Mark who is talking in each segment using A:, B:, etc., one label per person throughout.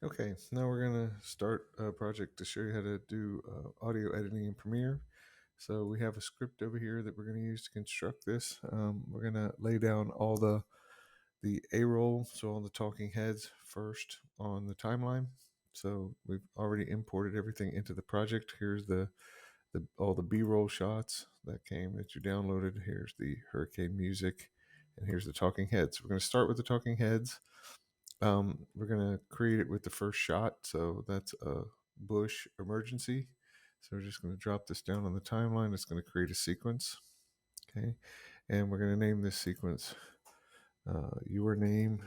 A: Okay, now we're going to start a project to show you how to do audio editing in Premiere. So we have a script over here that we're going to use to construct this. We're going to lay down all the A-roll, so all the talking heads first on the timeline. So we've already imported everything into the project. Here's all the B-roll shots that you downloaded. Here's the hurricane music, and here's the talking heads. We're going to start with the talking heads. We're going to create it with the first shot. So that's a bush emergency. So we're just going to drop this down on the timeline. It's going to create a sequence. Okay. And we're going to name this sequence your name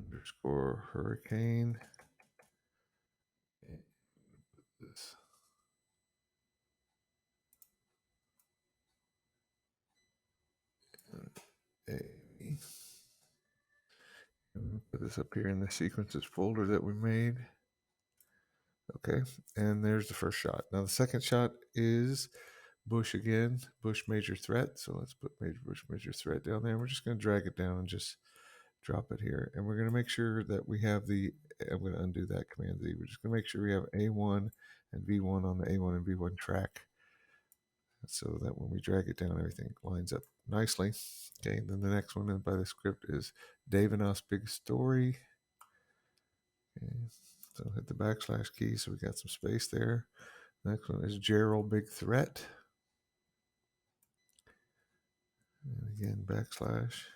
A: underscore hurricane. And put this. Put this up here in the sequences folder that we made. Okay, and there's the first shot. Now the second shot is Bush again, Bush major threat. So let's put Bush major threat down there. We're just going to drag it down and just drop it here. And we're going to make sure that we have I'm going to undo that Command Z. We're just going to make sure we have A1 and V1 on the A1 and V1 track, so that when we drag it down, everything lines up nicely. Okay, then the next one by the script is Dave and Us Big Story. Okay, so hit the backslash key, so we got some space there. Next one is Gerald Big Threat. And again, backslash.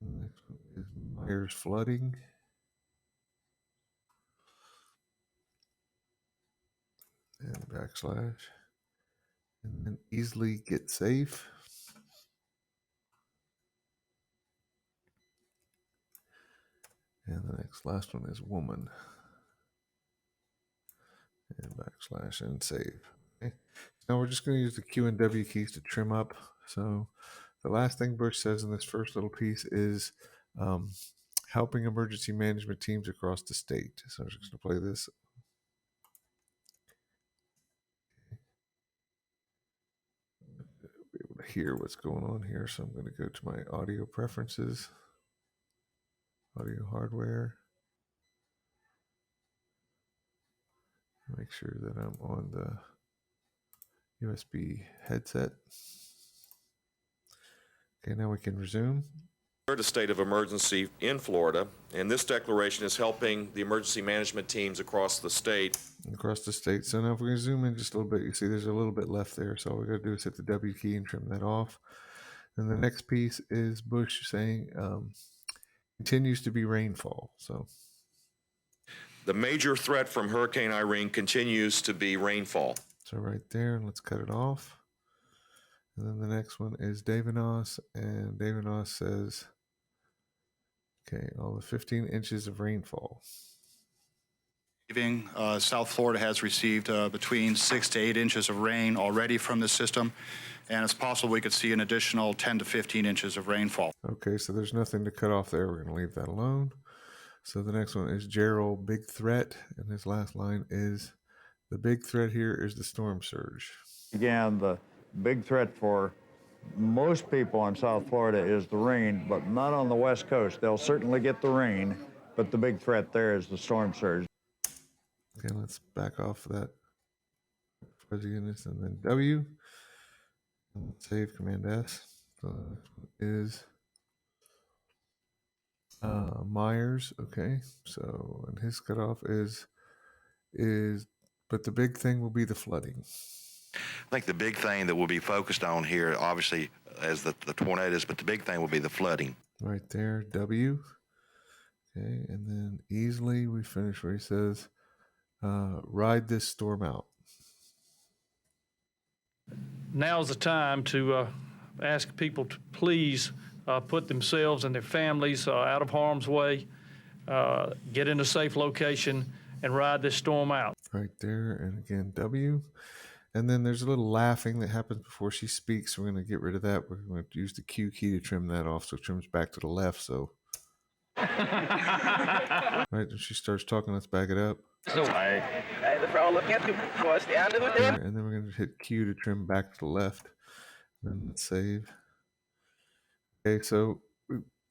A: The next one is Myers Flooding. And backslash. And then Easily Get Safe. And the last one is Woman. And backslash and save. Okay. Now we're just going to use the Q and W keys to trim up. So the last thing Bush says in this first little piece is helping emergency management teams across the state. So I'm just going to play this. Be able to hear what's going on here. So I'm going to go to my audio preferences, audio hardware. Make sure that I'm on the USB headset. Okay, now we can resume.
B: A state of emergency in Florida, and this declaration is helping the emergency management teams across the state.
A: So now if we zoom in just a little bit, you see there's a little bit left there. So all we got to do is hit the W key and trim that off. And the next piece is Bush saying continues to be rainfall. So
B: the major threat from Hurricane Irene continues to be rainfall.
A: So right there, and let's cut it off. And then the next one is Davinos, and Davinos says, okay, all the 15 inches of rainfall.
C: South Florida has received between 6 to 8 inches of rain already from the system, and it's possible we could see an additional 10 to 15 inches of rainfall.
A: Okay, so there's nothing to cut off there. We're going to leave that alone. So the next one is Gerald Big Threat, and his last line is, the big threat here is the storm surge.
D: Again, the big threat for most people in South Florida is the rain, but not on the West Coast. They'll certainly get the rain, but the big threat there is the storm surge.
A: Okay, let's back off that fuzziness, and then W, and save Command S. So the next one is Myers. Okay, so and his cutoff is, but the big thing will be the flooding.
E: I think the big thing that we'll be focused on here, obviously, as the tornadoes, but the big thing will be the flooding.
A: Right there, W. Okay, and then easily we finish where he says, ride this storm out.
F: Now's the time to ask people to please put themselves and their families out of harm's way, get in a safe location, and ride this storm out.
A: Right there, and again, W. And then there's a little laughing that happens before she speaks. We're going to get rid of that. We're going to use the Q key to trim that off, so it trims back to the left. So, right when she starts talking, let's back it up. And then we're going to hit Q to trim back to the left. And then let's save. Okay, so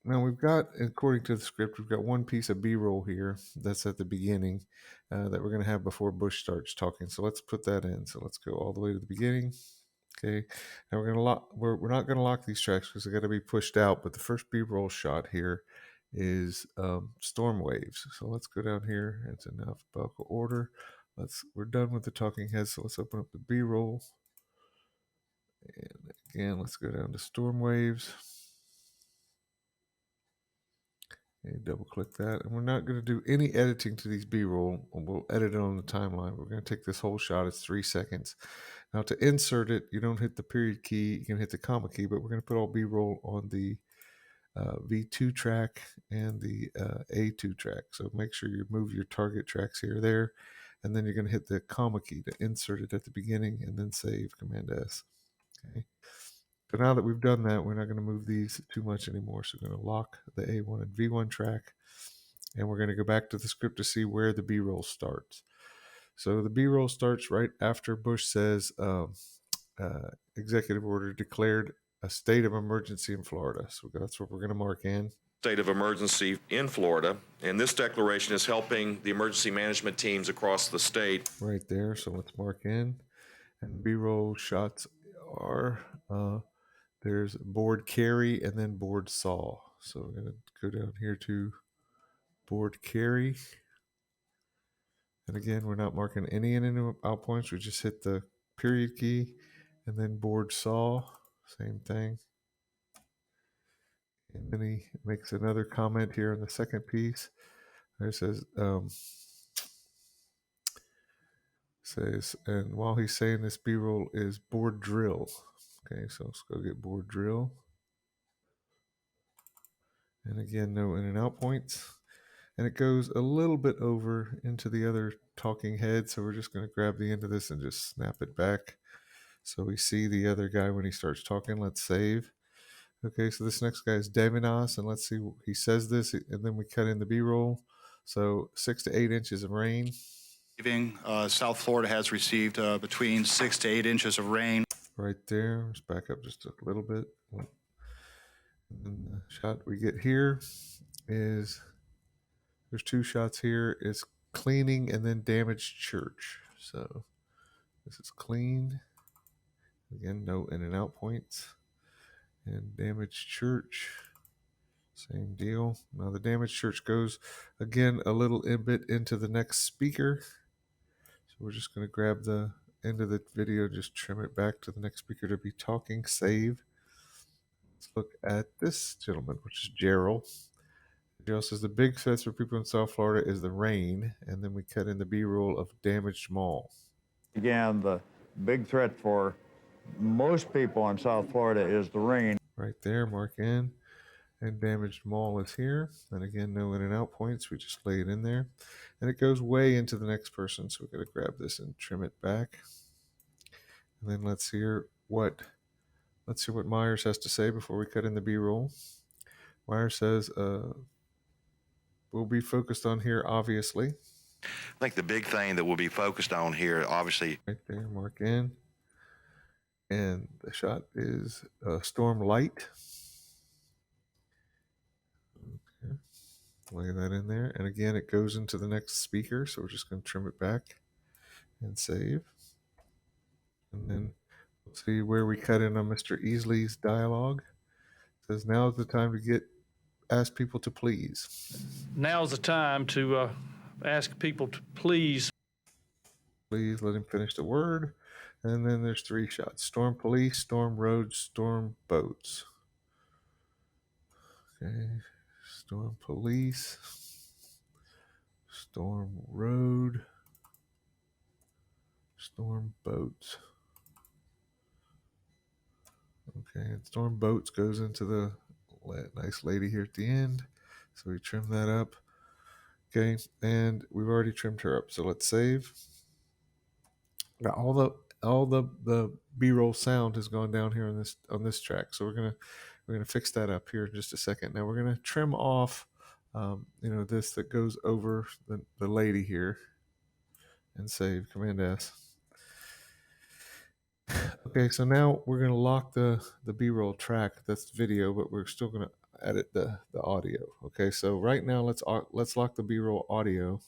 A: now we've got, according to the script, we've got one piece of B-roll here that's at the beginning that we're going to have before Bush starts talking. So let's put that in. So let's go all the way to the beginning. Okay, now we're going to lock. We're not going to lock these tracks because they got to be pushed out. But the first B-roll shot here is storm waves. So let's go down here. It's in alphabetical order. We're done with the talking heads. So let's open up the B-roll. And again, let's go down to storm waves. Okay, double click that. And we're not going to do any editing to these B-roll. We'll edit it on the timeline. We're going to take this whole shot. It's 3 seconds. Now to insert it, you don't hit the period key. You can hit the comma key, but we're going to put all B-roll on the V2 track and the A2 track. So make sure you move your target tracks here or there. And then you're going to hit the comma key to insert it at the beginning and then save, Command S. Okay. So now that we've done that, we're not going to move these too much anymore. So we're going to lock the A1 and V1 track. And we're going to go back to the script to see where the B-roll starts. So the B-roll starts right after Bush says executive order declared a state of emergency in Florida. So that's what we're going to mark in.
B: State of emergency in Florida, and this declaration is helping the emergency management teams across the state.
A: Right there. So let's mark in. And B-roll shots are there's board carry and then board saw. So we're going to go down here to board carry. And again, we're not marking any in and out points. We just hit the period key and then board saw. Same thing. And then he makes another comment here in the second piece. It says, and while he's saying this, B-roll is board drill. Okay, so let's go get board drill. And again, no in and out points. And it goes a little bit over into the other talking head. So we're just going to grab the end of this and just snap it back. So we see the other guy when he starts talking. Let's save. Okay, so this next guy is Devinas, and let's see, he says this, and then we cut in the B-roll. So 6 to 8 inches of rain.
C: South Florida has received between 6 to 8 inches of rain.
A: Right there. Let's back up just a little bit. And then the shot we get here is, there's 2 shots here. It's cleaning and then damaged church. So this is clean. Again, no in and out points. And damaged church, same deal. Now the damaged church goes again a little bit into the next speaker. So we're just going to grab the end of the video, just trim it back to the next speaker to be talking, save. Let's look at this gentleman, which is Gerald. Gerald says the big threats for people in South Florida is the rain, and then we cut in the B-roll of damaged mall.
D: Again, the big threat for most people in South Florida is the rain.
A: Right there, mark in. And damaged mall is here. And again, no in and out points. We just lay it in there. And it goes way into the next person. So we're going to grab this and trim it back. And then let's hear what Myers has to say before we cut in the B-roll. Myers says, we'll be focused on here, obviously.
E: I think the big thing that we'll be focused on here, obviously.
A: Right there, mark in. And the shot is storm light. Okay. Lay that in there. And again, it goes into the next speaker. So we're just going to trim it back and save. And then we'll see where we cut in on Mr. Easley's dialogue. It says, now is the time to ask people to please.
F: Now's the time to ask people to please
A: Let him finish the word. And then there's 3 shots. Storm police, storm roads, storm boats. Okay. Storm police, storm road, storm boats. Okay, and storm boats goes into the nice lady here at the end. So we trim that up. Okay, and we've already trimmed her up. So let's save. Now all the B-roll sound has gone down here on this track. So we're gonna fix that up here in just a second. Now we're gonna trim off this that goes over the lady here and save, Command S. Okay, so now we're gonna lock the B-roll track. That's video, but we're still gonna edit the audio. Okay, so right now let's lock the B-roll audio.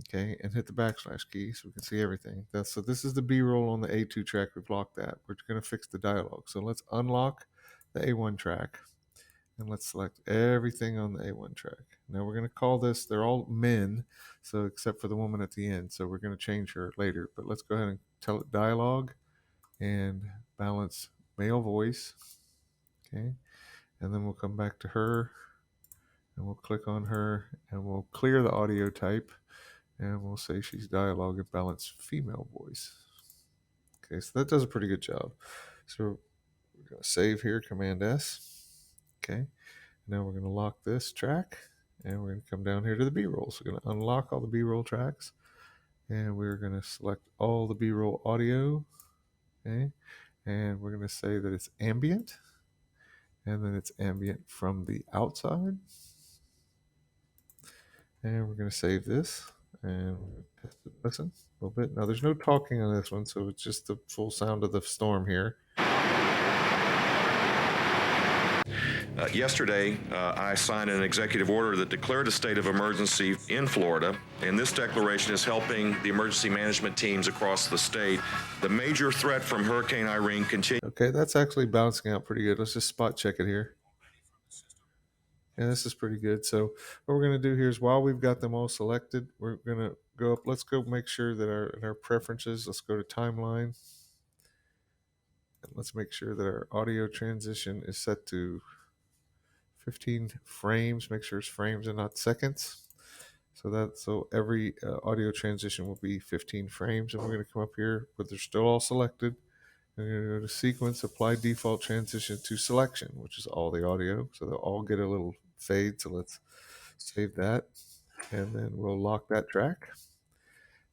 A: Okay, and hit the backslash key so we can see everything. So this is the B-roll on the A2 track. We've locked that. We're going to fix the dialogue. So let's unlock the A1 track, and let's select everything on the A1 track. Now we're going to call this, they're all men, so except for the woman at the end. So we're going to change her later, but let's go ahead and tell it dialogue and balance male voice. Okay, and then we'll come back to her and we'll click on her and we'll clear the audio type and we'll say she's dialogue and balance female voice. Okay, so that does a pretty good job. So we're going to save here, Command S. Okay, now we're going to lock this track and we're going to come down here to the B-roll. So we're going to unlock all the B-roll tracks and we're going to select all the B-roll audio. Okay, and we're going to say that it's ambient, and then it's ambient from the outside. And we're going to save this and listen a little bit. Now there's no talking on this one, so it's just the full sound of the storm here.
B: Yesterday, I signed an executive order that declared a state of emergency in Florida, and this declaration is helping the emergency management teams across the state. The major threat from Hurricane Irene continues.
A: Okay, that's actually bouncing out pretty good. Let's just spot check it here. And this is pretty good. So what we're going to do here is while we've got them all selected, we're going to go up. Let's go make sure that in our preferences, let's go to timeline. And let's make sure that our audio transition is set to 15 frames. Make sure it's frames and not seconds. So every audio transition will be 15 frames. And we're going to come up here, but they're still all selected. We're going to go to sequence, apply default transition to selection, which is all the audio. So they'll all get a little fade. So let's save that. And then we'll lock that track.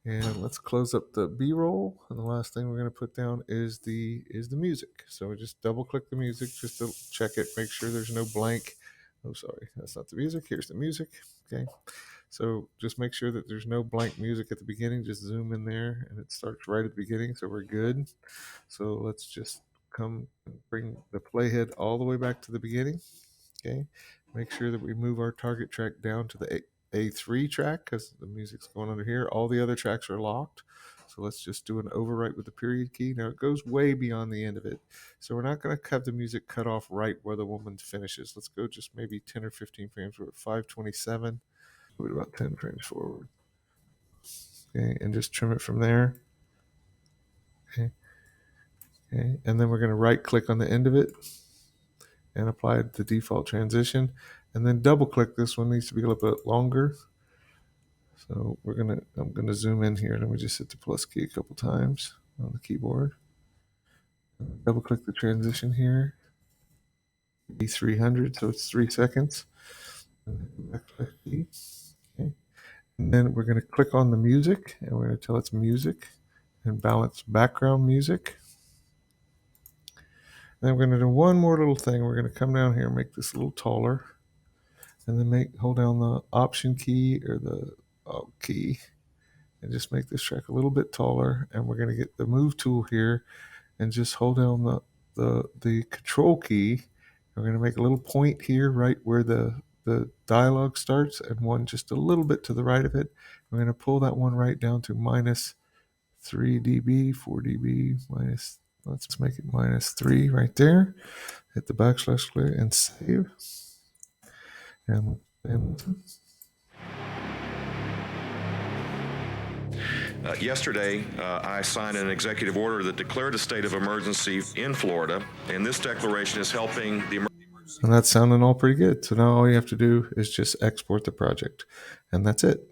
A: And let's close up the B-roll. And the last thing we're going to put down is the music. So we just double click the music just to check it, make sure there's no blank. Oh, sorry, that's not the music. Here's the music. Okay. So just make sure that there's no blank music at the beginning. Just zoom in there and it starts right at the beginning. So we're good. So let's just come and bring the playhead all the way back to the beginning. Okay. Make sure that we move our target track down to the A3 track because the music's going under here. All the other tracks are locked. So let's just do an overwrite with the period key. Now it goes way beyond the end of it. So we're not going to have the music cut off right where the woman finishes. Let's go just maybe 10 or 15 frames. We're at 527. We're about 10 frames forward. Okay, and just trim it from there. Okay. Okay, and then we're going to right click on the end of it and apply the default transition. And then double click. This one needs to be a little bit longer. So I'm gonna zoom in here. Let me just hit the plus key a couple times on the keyboard. Double click the transition here. Be 300, so it's 3 seconds. Okay. And then we're gonna click on the music and we're gonna tell it's music and balance background music. And then we're gonna do one more little thing. We're gonna come down here and make this a little taller. And then hold down the option key or the key and just make this track a little bit taller. And we're going to get the move tool here and just hold down the control key. We're going to make a little point here right where the dialogue starts and one just a little bit to the right of it. We're going to pull that one right down to minus 3 dB, 4 dB, minus, let's make it minus 3 right there. Hit the backslash clear and save. And
B: Yesterday, I signed an executive order that declared a state of emergency in Florida, and this declaration is helping the
A: and that's sounding all pretty good. So now all you have to do is just export the project, and that's it.